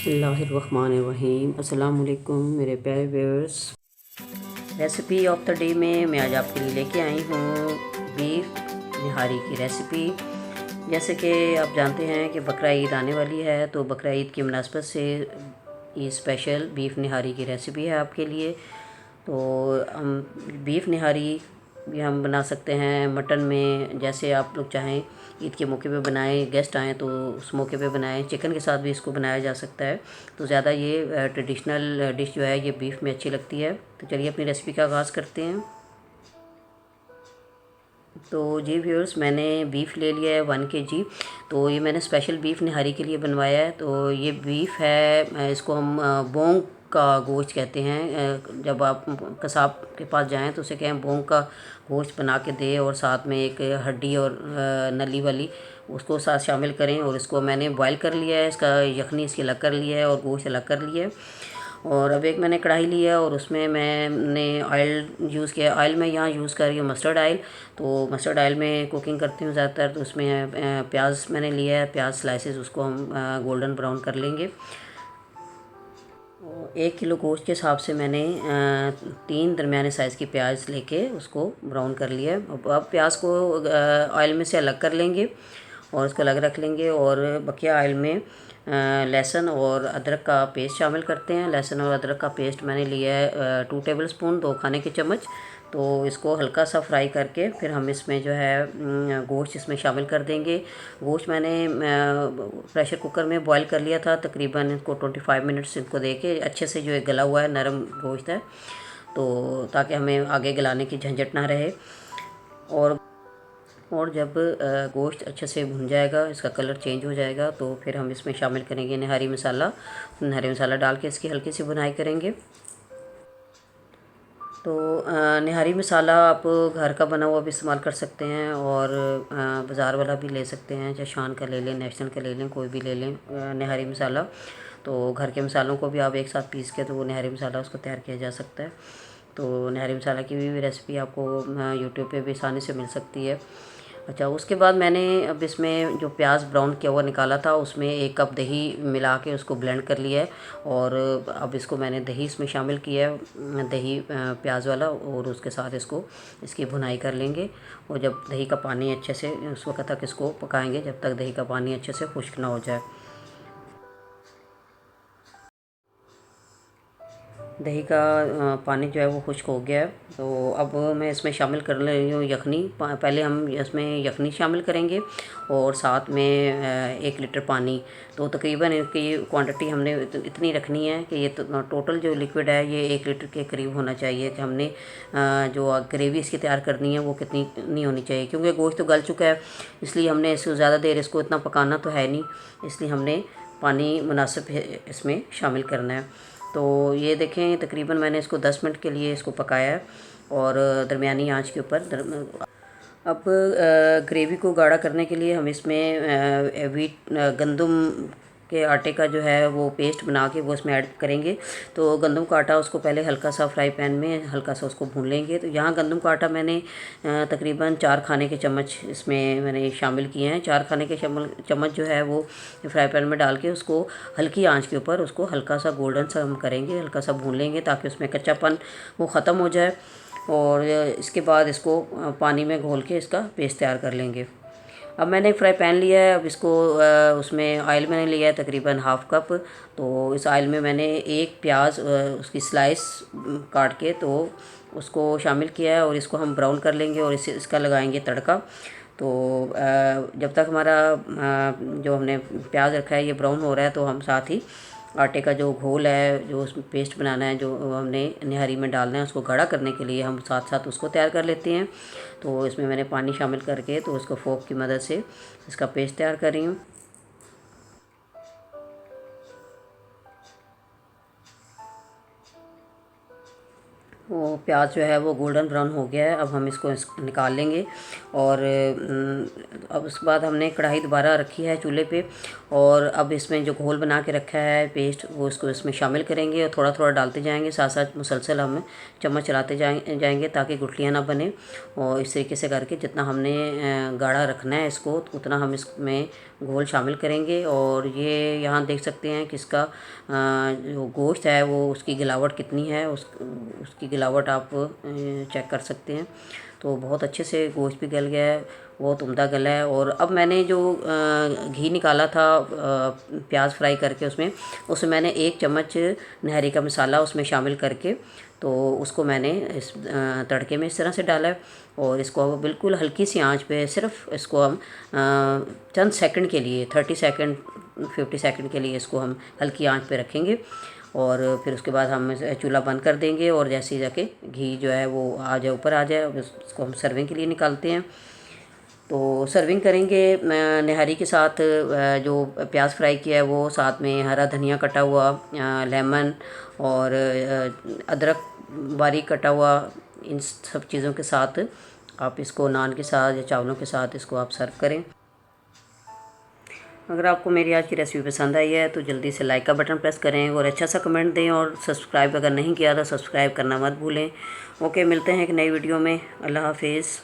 बिस्मिल्लाहिर्रहमानिर्रहीम। अस्सलाम वालेकुम मेरे प्यारे viewers. Recipe of the day में मैं आज आपके लिए लेके आई हूँ बीफ निहारी की रेसिपी। जैसे कि आप जानते हैं कि बकरा ईद आने वाली है, तो बकरा ईद की मुनासबत से ये स्पेशल बीफ निहारी की रेसिपी है आपके लिए। तो हम बीफ निहारी भी हम बना सकते हैं मटन में, जैसे आप लोग चाहें ईद के मौके पे बनाएं, गेस्ट आएँ तो उस मौके पे बनाएं। चिकन के साथ भी इसको बनाया जा सकता है। तो ज़्यादा ये ट्रेडिशनल डिश जो है ये बीफ में अच्छी लगती है। तो चलिए अपनी रेसिपी का आगाज़ करते हैं। तो जी व्यूअर्स, मैंने बीफ ले लिया है 1 kg। तो ये मैंने स्पेशल बीफ निहारी के लिए बनवाया है। तो ये बीफ है, इसको हम बोंग का गोश्त कहते हैं। जब आप कसाब के पास जाएं तो उसे कहें बोंग का गोश्त बना के दे, और साथ में एक हड्डी और नली वाली उसको साथ शामिल करें। और इसको मैंने बॉयल कर लिया है, इसका यखनी इसकी अलग कर लिया है और गोश्त अलग कर लिया है। और अब एक मैंने कढ़ाई लिया और उसमें मैंने ऑयल यूज़ किया। ऑयल में यहाँ यूज़ कर रही हूँ मस्टर्ड ऑयल। तो मस्टर्ड ऑयल में कुकिंग करती हूँ ज़्यादातर। तो उसमें प्याज मैंने लिया है, प्याज स्लाइसेस, उसको हम गोल्डन ब्राउन कर लेंगे। 1 किलो गोश्त के हिसाब से मैंने 3 दरमियाने साइज़ की प्याज लेके उसको ब्राउन कर लिया है। अब प्याज को ऑयल में से अलग कर लेंगे और उसको अलग रख लेंगे। और बकिया ऑयल में लहसुन और अदरक का पेस्ट शामिल करते हैं। लहसुन और अदरक का पेस्ट मैंने लिया है 2 टेबल स्पून, 2 खाने के चम्मच। तो इसको हल्का सा फ्राई करके फिर हम इसमें जो है गोश्त इसमें शामिल कर देंगे। गोश्त मैंने प्रेशर कुकर में बॉईल कर लिया था, तकरीबन इसको 25 मिनट्स इनको दे के अच्छे से जो है गला हुआ है, नरम गोश्त है, तो ताकि हमें आगे गलाने की झंझट ना रहे। और जब गोश्त अच्छे से भुन जाएगा, इसका कलर चेंज हो जाएगा, तो फिर हम इसमें शामिल करेंगे नहरी मसाला। नहरी मसाला डाल के इसकी हल्की सी भुनाई करेंगे। तो नहारी मसाला आप घर का बना हुआ भी इस्तेमाल कर सकते हैं और बाज़ार वाला भी ले सकते हैं, चाहे शान का ले लें, नेशनल का ले लें, कोई भी ले लें नहारी मसाला। तो घर के मसालों को भी आप एक साथ पीस के तो वो नहारी मसाला उसको तैयार किया जा सकता है। तो नहारी मसाला की भी रेसिपी आपको यूट्यूब पे भी आसानी से मिल सकती है। अच्छा, उसके बाद मैंने अब इसमें जो प्याज ब्राउन किया हुआ निकाला था, उसमें 1 कप दही मिला के उसको ब्लेंड कर लिया है। और अब इसको मैंने दही इसमें शामिल किया है, दही प्याज वाला, और उसके साथ इसको इसकी भुनाई कर लेंगे। और जब दही का पानी अच्छे से, उस वक्त तक इसको पकाएंगे जब तक दही का पानी अच्छे से खुश्क ना हो जाए। दही का पानी जो है वो खुश्क हो गया है। तो अब मैं इसमें शामिल कर रही हूँ यखनी। पहले हम इसमें यखनी शामिल करेंगे और साथ में 1 लीटर पानी। तो तकरीबन इसकी क्वांटिटी हमने इतनी रखनी है कि ये टोटल जो लिक्विड है ये 1 लीटर के करीब होना चाहिए। कि हमने जो ग्रेवी इसकी तैयार करनी है वो कितनी नहीं होनी चाहिए, क्योंकि गोश्त तो गल चुका है, इसलिए हमने इसको ज़्यादा देर इसको इतना पकाना तो है नहीं, इसलिए हमने पानी मुनासिब इसमें शामिल करना है। तो ये देखें, तकरीबन मैंने इसको 10 मिनट के लिए इसको पकाया है और दरमियानी आंच के ऊपर। अब ग्रेवी को गाढ़ा करने के लिए हम इसमें गंदम के आटे का जो है वो पेस्ट बना के वो इसमें ऐड करेंगे। तो गंदम का आटा उसको पहले हल्का सा फ्राई पैन में हल्का सा उसको भून लेंगे। तो यहाँ गंदम का आटा मैंने तकरीबन 4 खाने के चम्मच इसमें मैंने शामिल किए हैं। 4 खाने के चम्मच जो है वो फ्राई पैन में डाल के उसको हल्की आंच के ऊपर उसको हल्का सा गोल्डन सा हम करेंगे, हल्का सा भून लेंगे ताकि उसमें कच्चापन वो ख़त्म हो जाए। और इसके बाद इसको पानी में घोल के इसका पेस्ट तैयार कर लेंगे। अब मैंने एक फ्राई पैन लिया है, अब इसको उसमें ऑयल मैंने लिया है तकरीबन 1/2 कप। तो इस ऑयल में मैंने एक प्याज उसकी स्लाइस काट के तो उसको शामिल किया है और इसको हम ब्राउन कर लेंगे और इसका लगाएंगे तड़का। तो जब तक हमारा जो हमने प्याज रखा है ये ब्राउन हो रहा है, तो हम साथ ही आटे का जो घोल है, जो उसमें पेस्ट बनाना है, जो हमने निहारी में डालना है, उसको गाढ़ा करने के लिए हम साथ साथ उसको तैयार कर लेते हैं। तो इसमें मैंने पानी शामिल करके तो उसको फोक की मदद से इसका पेस्ट तैयार कर रही हूँ। वो प्याज जो है वो गोल्डन ब्राउन हो गया है, अब हम इसको निकाल लेंगे। और अब उसके बाद हमने कढ़ाई दोबारा रखी है चूल्हे पे और अब इसमें जो घोल बना के रखा है पेस्ट वो इसको इसमें शामिल करेंगे और थोड़ा थोड़ा डालते जाएंगे, साथ साथ मुसलसल हम चम्मच चलाते जाएंगे ताकि गुठलियाँ ना बने। और इस तरीके से करके जितना हमने गाढ़ा रखना है इसको उतना हम इसमें घोल शामिल करेंगे। और ये यहाँ देख सकते हैं कि इसका जो गोश्त है वो उसकी गिलावट कितनी है, उसकी गिलावट आप चेक कर सकते हैं। तो बहुत अच्छे से गोश्त भी गल गया है, बहुत उम्दा गला है। और अब मैंने जो घी निकाला था प्याज फ्राई करके उसमें मैंने 1 चम्मच नहरी का मसाला उसमें शामिल करके तो उसको मैंने इस तड़के में इस तरह से डाला है। और इसको बिल्कुल हल्की सी आंच पे सिर्फ इसको हम चंद सेकंड के लिए 30 सेकंड 50 सेकंड के लिए इसको हम हल्की आंच पे रखेंगे। और फिर उसके बाद हम चूल्हा बंद कर देंगे और जैसे ही जाके घी जो है वो आ जाए ऊपर आ जाए, उसको हम सर्विंग के लिए निकालते हैं। तो सर्विंग करेंगे नहारी के साथ जो प्याज फ्राई किया है वो, साथ में हरा धनिया कटा हुआ, लेमन और अदरक बारीक कटा हुआ, इन सब चीज़ों के साथ आप इसको नान के साथ या चावलों के साथ इसको आप सर्व करें। अगर आपको मेरी आज की रेसिपी पसंद आई है तो जल्दी से लाइक का बटन प्रेस करें और अच्छा सा कमेंट दें, और सब्सक्राइब अगर नहीं किया तो सब्सक्राइब करना मत भूलें। ओके, मिलते हैं एक नई वीडियो में। अल्लाह हाफिज़।